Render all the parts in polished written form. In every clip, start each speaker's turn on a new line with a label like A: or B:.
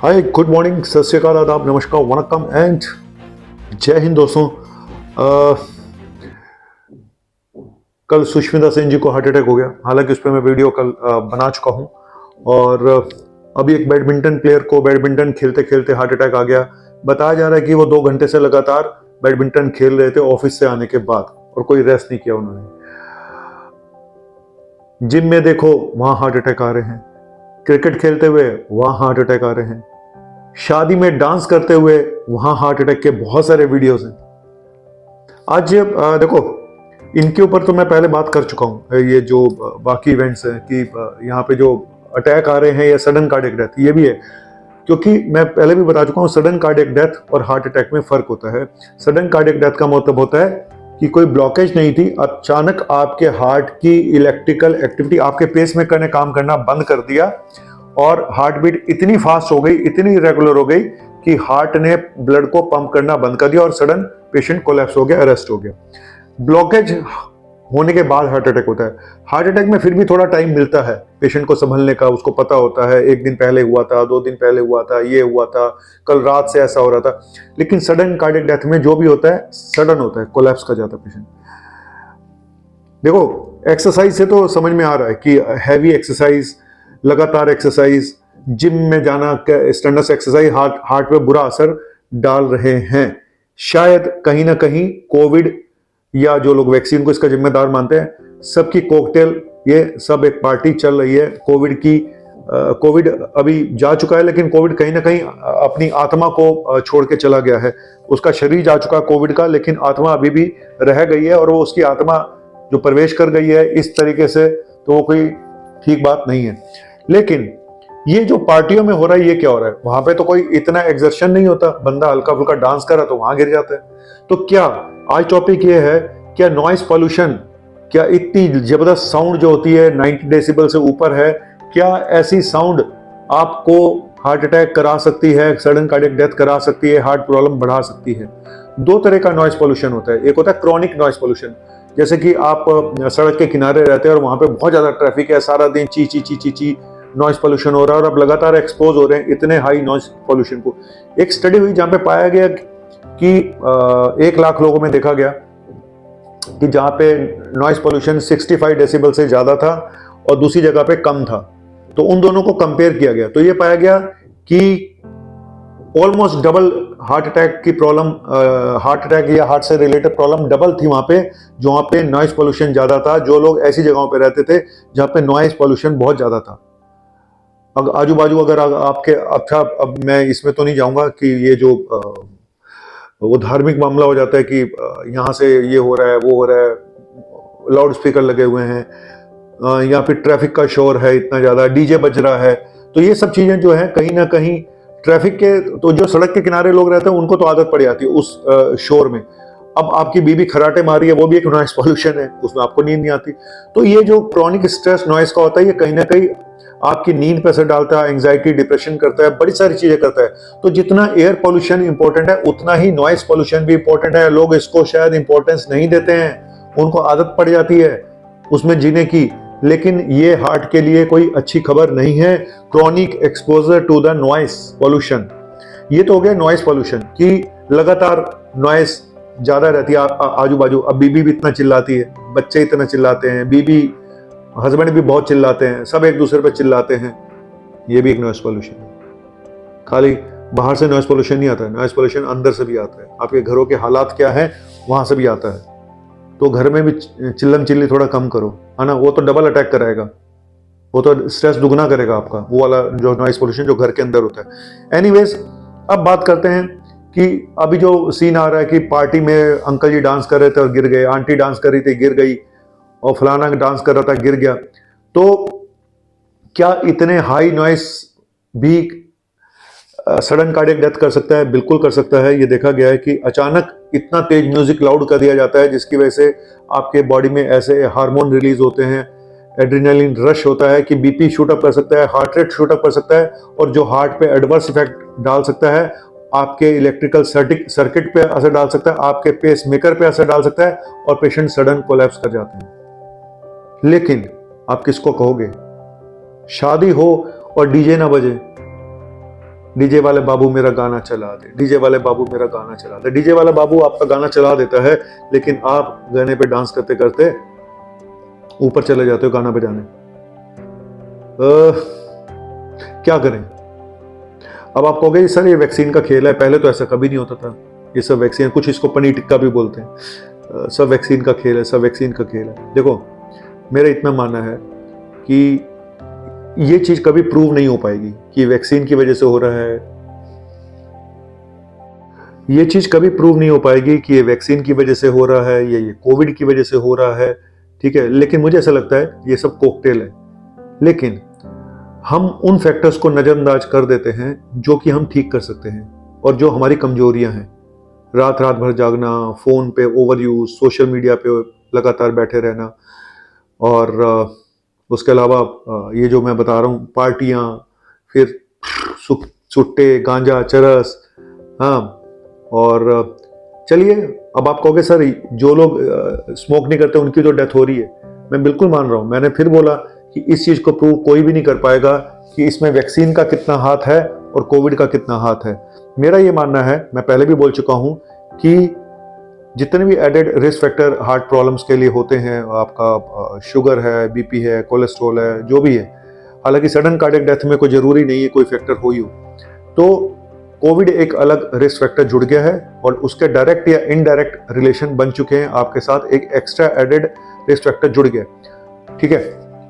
A: हाय, good morning, सत श्री अकाल, आदाब, नमस्कार, वनक्कम एंड जय हिंद दोस्तों। कल सुष्मिता सेन जी को हार्ट अटैक हो गया। हालांकि उस पर मैं वीडियो कल बना चुका हूं। और अभी एक बैडमिंटन प्लेयर को बैडमिंटन खेलते खेलते हार्ट अटैक आ गया। बताया जा रहा है कि वो 2 घंटे से लगातार बैडमिंटन खेल रहे थे ऑफिस से आने के बाद, और कोई रेस्ट नहीं किया उन्होंने। जिम में देखो वहां हार्ट अटैक आ रहे हैं, क्रिकेट खेलते हुए वहां हार्ट अटैक आ रहे हैं, शादी में डांस करते हुए वहां हार्ट अटैक के बहुत सारे वीडियोस हैं। आज देखो, इनके ऊपर तो मैं पहले बात कर चुका हूं। ये जो बाकी इवेंट्स हैं कि यहाँ पे जो अटैक आ रहे हैं या सडन कार्डियक डेथ, ये भी है। क्योंकि मैं पहले भी बता चुका हूं, सडन कार्डियक डेथ और हार्ट अटैक में फर्क होता है। सडन कार्डियक डेथ का मतलब होता है कि कोई ब्लॉकेज नहीं थी, अचानक आपके हार्ट की इलेक्ट्रिकल एक्टिविटी, आपके पेसमेकर ने काम करना बंद कर दिया और हार्ट बीट इतनी फास्ट हो गई, इतनी रेगुलर हो गई कि हार्ट ने ब्लड को पंप करना बंद कर दिया और सडन पेशेंट कोलैप्स हो गया, अरेस्ट हो गया। ब्लॉकेज होने के बाद हार्ट अटैक होता है। हार्ट अटैक में फिर भी थोड़ा टाइम मिलता है पेशेंट को संभलने का। उसको पता होता है 1 दिन पहले हुआ था, 2 दिन पहले हुआ था, ये हुआ था, कल रात से ऐसा हो रहा था। लेकिन सडन कार्डियक डेथ में जो भी होता है सडन होता है, कोलैप्स कर जाता है पेशेंट। देखो, एक्सरसाइज से तो समझ में आ रहा है कि हैवी एक्सरसाइज, लगातार एक्सरसाइज, जिम में जाना, स्ट्रेनस एक्सरसाइज हार्ट पे बुरा असर डाल रहे हैं। शायद कहीं ना कहीं कोविड या जो लोग वैक्सीन को इसका जिम्मेदार मानते हैं, सबकी कॉकटेल, ये सब एक पार्टी चल रही है कोविड की। कोविड अभी जा चुका है, लेकिन कोविड कहीं ना कहीं अपनी आत्मा को छोड़ के चला गया है। उसका शरीर जा चुका है कोविड का, लेकिन आत्मा अभी भी रह गई है। और वो उसकी आत्मा जो प्रवेश कर गई है इस तरीके से, तो वो कोई ठीक बात नहीं है। लेकिन ये जो पार्टियों में हो रहा है, ये क्या हो रहा है? वहां पे तो कोई इतना एक्सर्शन नहीं होता, बंदा हल्का फुल्का डांस कर रहा तो वहां गिर जाता है। तो क्या आज टॉपिक ये है, क्या नॉइस पॉल्यूशन, क्या इतनी जबरदस्त साउंड जो होती है 90 डेसिबल से ऊपर है, क्या ऐसी साउंड आपको हार्ट अटैक करा सकती है, सडन कार्डियक डेथ करा सकती है, हार्ट प्रॉब्लम बढ़ा सकती है? 2 तरह का नॉइस पॉल्यूशन होता है। एक होता है क्रॉनिक नॉइस पॉल्यूशन, जैसे कि आप सड़क के किनारे रहते हैं और वहां पे बहुत ज्यादा ट्रैफिक है, सारा दिन ची ची ची ची ची नॉइस पॉल्यूशन हो रहा है और आप लगातार एक्सपोज हो रहे हैं इतने हाई नॉइस पॉल्यूशन को। एक स्टडी हुई जहां पे पाया गया कि 1 लाख लोगों में देखा गया कि जहां पे नॉइस पॉल्यूशन 65 डेसिबल से ज्यादा था और दूसरी जगह पे कम था। तो उन दोनों को कंपेयर किया गया, तो ये पाया गया कि ऑलमोस्ट डबल हार्ट अटैक की प्रॉब्लम, हार्ट अटैक या हार्ट से रिलेटेड प्रॉब्लम डबल थी वहां पे, जहां पे नॉइस पॉल्यूशन ज्यादा था। जो लोग ऐसी जगहों पे रहते थे जहां पे नॉइस पॉल्यूशन बहुत ज्यादा था। आजू बाजू अगर आपके, अच्छा अब मैं इसमें तो नहीं जाऊंगा कि ये जो वो धार्मिक मामला हो जाता है कि यहाँ से ये हो रहा है, वो हो रहा है, लाउड स्पीकर लगे हुए हैं, या फिर ट्रैफिक का शोर है इतना ज्यादा, डीजे बज रहा है। तो ये सब चीजें जो है कहीं ना कहीं ट्रैफिक के, तो जो सड़क के किनारे लोग रहते हैं उनको तो आदत पड़ जाती है उस शोर में। अब आपकी बीबी खराटे मारी है, वो भी एक नॉइस पॉल्यूशन है, उसमें आपको नींद नहीं आती। तो ये जो क्रॉनिक स्ट्रेस नॉइस का होता है, ये कहीं ना कहीं आपकी नींद पर असर डालता है, एंजाइटी, डिप्रेशन करता है, बड़ी सारी चीजें करता है। तो जितना एयर पॉल्यूशन इंपॉर्टेंट है, उतना ही नॉइस पॉल्यूशन भी इंपॉर्टेंट है। लोग इसको शायद इंपॉर्टेंस नहीं देते हैं, उनको आदत पड़ जाती है उसमें जीने की। लेकिन ये हार्ट के लिए कोई अच्छी खबर नहीं है। Chronic exposure to the noise pollution, ये तो हो गया नॉइस पॉल्यूशन कि लगातार नॉइस ज्यादा रहती है आजू बाजू। अब बीबी भी इतना चिल्लाती है, बच्चे इतना चिल्लाते हैं, बीबी हस्बैंड भी बहुत चिल्लाते हैं, सब एक दूसरे पर चिल्लाते हैं। ये भी एक नॉइस पॉल्यूशन है। खाली बाहर से नॉइस पॉल्यूशन नहीं आता है, नॉइस पॉल्यूशन अंदर से भी आता है। आपके घरों के हालात क्या है वहां से भी आता है। तो घर में भी चिल्लम चिल्ली थोड़ा कम करो, है ना। वो तो डबल अटैक कराएगा, वो तो स्ट्रेस दुगना करेगा आपका, वो वाला जो नॉइस पॉल्यूशन जो घर के अंदर होता है। एनीवेज, अब बात करते हैं कि अभी जो सीन आ रहा है कि पार्टी में अंकल जी डांस कर रहे थे और गिर गए, आंटी डांस कर रही थी गिर गई, और फलाना डांस कर रहा था गिर गया। तो क्या इतने हाई नॉइस भी सडन कार्डियक डेथ कर सकता है? बिल्कुल कर सकता है। ये देखा गया है कि अचानक इतना तेज म्यूजिक लाउड कर दिया जाता है जिसकी वजह से आपके बॉडी में ऐसे हार्मोन रिलीज होते हैं, एड्रेनालिन रश होता है कि बीपी शूट अप कर सकता है, हार्ट रेट शूट अप कर सकता है, और जो हार्ट पे एडवर्स इफेक्ट डाल सकता है, आपके इलेक्ट्रिकल सर्किट पे असर डाल सकता है, आपके पेस मेकर पे असर डाल सकता है, और पेशेंट सडन कोलैप्स कर जाते हैं। लेकिन आप किसको कहोगे? शादी हो और डीजे ना बजे, डीजे वाले बाबू मेरा गाना चला दे, डीजे वाले बाबू मेरा गाना चला दे। डीजे वाला बाबू आपका गाना चला देता है, लेकिन आप गाने पे डांस करते करते ऊपर चले जाते हो गाना बजाने। क्या करें? अब आप कहोगे सर ये वैक्सीन का खेल है, पहले तो ऐसा कभी नहीं होता था, ये सब वैक्सीन, कुछ इसको पनीर टिक्का भी बोलते हैं, सब वैक्सीन का खेल है, सब वैक्सीन का खेल है। देखो, मेरा इतना मानना है कि ये चीज कभी प्रूव नहीं हो पाएगी कि वैक्सीन की वजह से हो रहा है। ये चीज कभी प्रूव नहीं हो पाएगी कि ये वैक्सीन की वजह से हो रहा है या ये कोविड की वजह से हो रहा है, ठीक है। लेकिन मुझे ऐसा लगता है ये सब कॉकटेल है। लेकिन हम उन फैक्टर्स को नजरअंदाज कर देते हैं जो कि हम ठीक कर सकते हैं और जो हमारी कमजोरियां हैं। रात रात भर जागना, फोन पे ओवर यूज, सोशल मीडिया पे लगातार बैठे रहना, और उसके अलावा ये जो मैं बता रहा हूँ, पार्टियां, फिर सुट्टे, गांजा, चरस, हाँ। और चलिए, अब आप कहोगे सर जो लोग स्मोक नहीं करते उनकी तो डेथ हो रही है। मैं बिल्कुल मान रहा हूँ। मैंने फिर बोला कि इस चीज को प्रूव कोई भी नहीं कर पाएगा कि इसमें वैक्सीन का कितना हाथ है और कोविड का कितना हाथ है। मेरा ये मानना है, मैं पहले भी बोल चुका हूं, कि जितने भी added risk factor heart problems के लिए होते हैं, आपका शुगर है, बीपी है, कोलेस्ट्रॉल है, जो भी है, हालांकि सडन कार्डियक डेथ में कोई जरूरी नहीं है कोई फैक्टर हो ही हो, तो कोविड एक अलग रिस्क फैक्टर जुड़ गया है और उसके डायरेक्ट या इनडायरेक्ट रिलेशन बन चुके हैं आपके साथ, एक एक्स्ट्रा एडेड रिस्क फैक्टर जुड़ गया, ठीक है।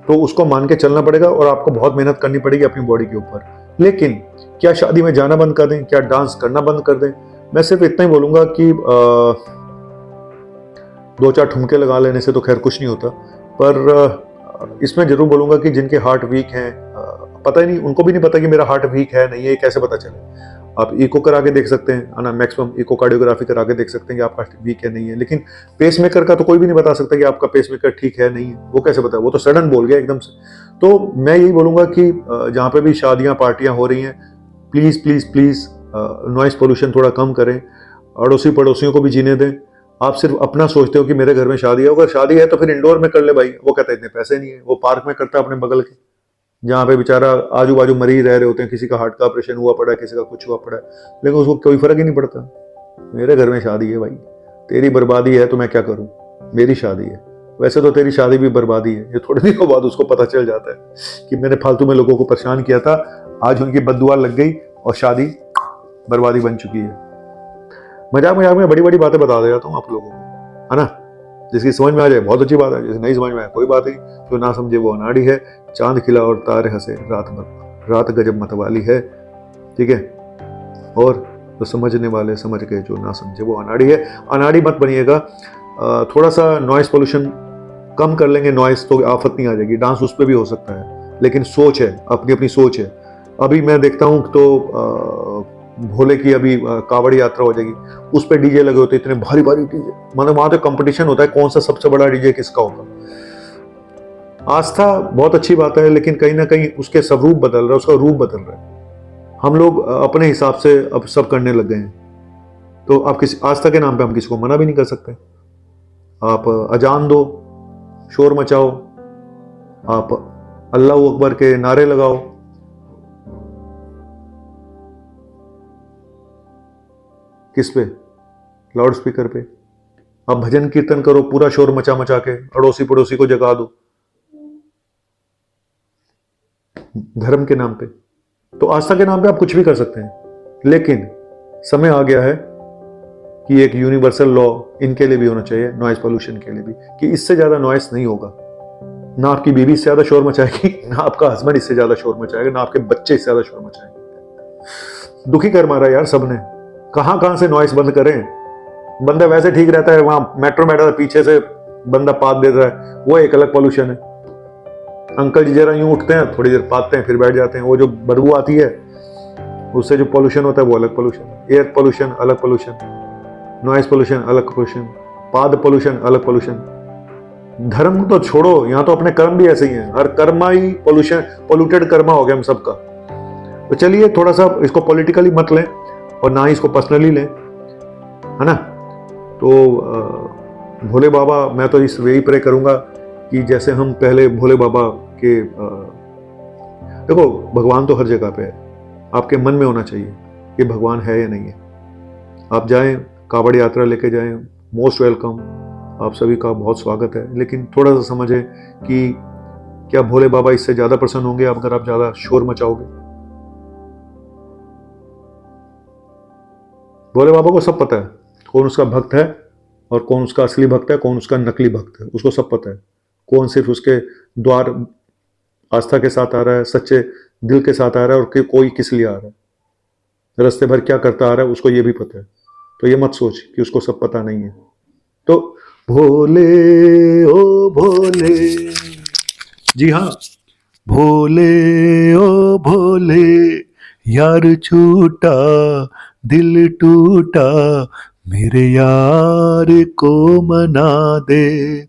A: तो उसको मान के चलना पड़ेगा और आपको बहुत मेहनत करनी पड़ेगी अपनी बॉडी के ऊपर। लेकिन क्या शादी में जाना बंद कर दें, क्या डांस करना बंद कर दें? मैं सिर्फ इतना ही बोलूंगा कि 2-4 ठुमके लगा लेने से तो खैर कुछ नहीं होता, पर इसमें जरूर बोलूंगा कि जिनके हार्ट वीक हैं, पता ही नहीं, उनको भी नहीं पता कि मेरा हार्ट वीक है नहीं है, कैसे पता चले? आप इको करा के देख सकते हैं, है ना, मैक्सिमम इको कार्डियोग्राफी करा के देख सकते हैं कि आपका वीक है नहीं है। लेकिन पेसमेकर का तो कोई भी नहीं बता सकता कि आपका पेसमेकर ठीक है नहीं है, वो कैसे पता है? वो तो सडन बोल गया एकदम से। तो मैं यही बोलूंगा कि जहाँ पे भी शादियां पार्टियां हो रही हैं, please please please noise pollution थोड़ा कम करें, अड़ोसी पड़ोसियों को भी जीने दें। आप सिर्फ अपना सोचते हो कि मेरे घर में शादी है, अगर शादी है तो फिर इंडोर में कर ले भाई। वो कहता है इतने पैसे नहीं है, वो पार्क में करता है अपने बगल के, जहाँ पे बेचारा आजू बाजू मरीज रह रहे होते हैं, किसी का हार्ट का ऑपरेशन हुआ पड़ा है, किसी का कुछ हुआ पड़ा है, लेकिन उसको कोई फर्क ही नहीं पड़ता। मेरे घर में शादी है भाई, तेरी बर्बादी है तो मैं क्या करूं, मेरी शादी है। वैसे तो तेरी शादी भी बर्बादी है, ये थोड़े दिनों बाद उसको पता चल जाता है कि मैंने फालतू में लोगों को परेशान किया था, आज उनकी बद्दुआ लग गई और शादी बर्बादी बन चुकी है। मजाक मजाक में बड़ी बड़ी बातें बता दे जाता हूँ आप लोगों को, है ना। जिसकी समझ में आ जाए बहुत अच्छी बात है, जिसे नहीं समझ में आए कोई बात नहीं, जो ना समझे वो अनाड़ी है। चांद खिला और तारे हंसे, रात गजब मतवाली है, ठीक है। और तो समझने वाले समझ गए, जो ना समझे वो अनाड़ी है। अनाड़ी मत बनिएगा। थोड़ा सा नॉइस पोल्यूशन कम कर लेंगे, नॉइस तो आफत नहीं आ जाएगी, डांस उस पर भी हो सकता है, लेकिन सोच है, अपनी अपनी सोच है। अभी मैं देखता हूँ तो भोले की अभी कावड़ यात्रा हो जाएगी, उस पर डीजे लगे होते, इतने भारी भारी डीजे, मतलब वहां तो कंपटीशन होता है कौन सा सबसे बड़ा डीजे किसका होगा। आस्था बहुत अच्छी बात है, लेकिन कहीं ना कहीं उसके स्वरूप बदल रहा है, उसका रूप बदल रहा है। हम लोग अपने हिसाब से अब सब करने लग गए हैं, तो आप किसी आस्था के नाम पे हम किसी को मना भी नहीं कर सकते। आप अजान दो, शोर मचाओ, आप अल्लाह अकबर के नारे लगाओ, किस पे? लाउड स्पीकर पे। आप भजन कीर्तन करो, पूरा शोर मचा मचा के, अड़ोसी पड़ोसी को जगा दो, धर्म के नाम पे। तो आस्था के नाम पे आप कुछ भी कर सकते हैं, लेकिन समय आ गया है कि एक यूनिवर्सल लॉ इनके लिए भी होना चाहिए, नॉइस पोल्यूशन के लिए भी, कि इससे ज्यादा नॉइस नहीं होगा। ना आपकी बीवी इससे ज्यादा शोर मचाएगी, ना आपका हस्बैंड इससे ज्यादा शोर मचाएगा, ना आपके बच्चे इससे ज्यादा शोर मचाएंगे। दुखी कर मारा यार सबने, कहां कहां से नॉइस बंद करें। बंदा वैसे ठीक रहता है, वहां मेट्रो बैठा पीछे से बंदा पात देता है, वो एक अलग पोल्यूशन है। अंकल जी जरा यूं उठते हैं, थोड़ी देर पाते हैं, फिर बैठ जाते हैं, वो जो बदबू आती है उससे जो पोल्यूशन होता है वो अलग पोल्यूशन। एयर पोल्यूशन अलग पोल्यूशन, नॉइस पोल्यूशन अलग पोल्यूशन, पाद पोल्यूशन अलग पोल्यूशन। धर्म तो छोड़ो, यहाँ तो अपने कर्म भी ऐसे ही हैं, हर कर्मा ही पोल्यूशन, पोल्यूटेड कर्मा हो गया हम सबका। तो चलिए थोड़ा सा इसको पॉलिटिकली मत लें और ना ही इसको पर्सनली लें, है ना। तो भोले बाबा, मैं तो इस यही प्रे करूंगा कि जैसे हम पहले भोले बाबा के देखो भगवान तो हर जगह पे है, आपके मन में होना चाहिए कि भगवान है या नहीं है। आप जाएं, कावड़ यात्रा लेके जाएं, मोस्ट वेलकम, आप सभी का बहुत स्वागत है। लेकिन थोड़ा सा समझें कि क्या भोले बाबा इससे ज़्यादा प्रसन्न होंगे अगर आप ज़्यादा शोर मचाओगे? भोले बाबा को सब पता है कौन उसका भक्त है और कौन उसका असली भक्त है, कौन उसका नकली भक्त है। उसको सब पता है कौन सिर्फ उसके द्वार आस्था के साथ आ रहा है, सच्चे दिल के साथ आ रहा है, और कोई किस लिए आ रहा है, रास्ते भर क्या करता आ रहा है, उसको ये भी पता है। तो ये मत सोच कि उसको सब पता नहीं है। तो भोले ओ भोले, जी हाँ, भोले ओ भोले, यार छूटा दिल टूटा, मेरे यार को मना दे।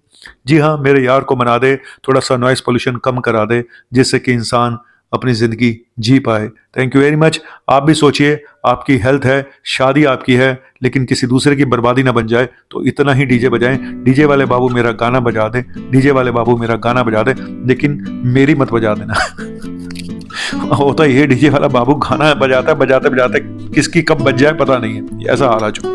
A: जी हाँ, मेरे यार को मना दे, थोड़ा सा नॉइस पोल्यूशन कम करा दे, जिससे कि इंसान अपनी ज़िंदगी जी पाए। Thank you very much. आप भी सोचिए, आपकी हेल्थ है, शादी आपकी है, लेकिन किसी दूसरे की बर्बादी ना बन जाए, तो इतना ही डीजे बजाएं। डीजे वाले बाबू मेरा गाना बजा दे, डीजे वाले बाबू मेरा गाना बजा दे, लेकिन मेरी मत बजा देना। होता ये डीजे वाला बाबू गाना बजाता बजाते बजाते किसकी कब बज जाए पता नहीं है, ऐसा हाल आ चुका।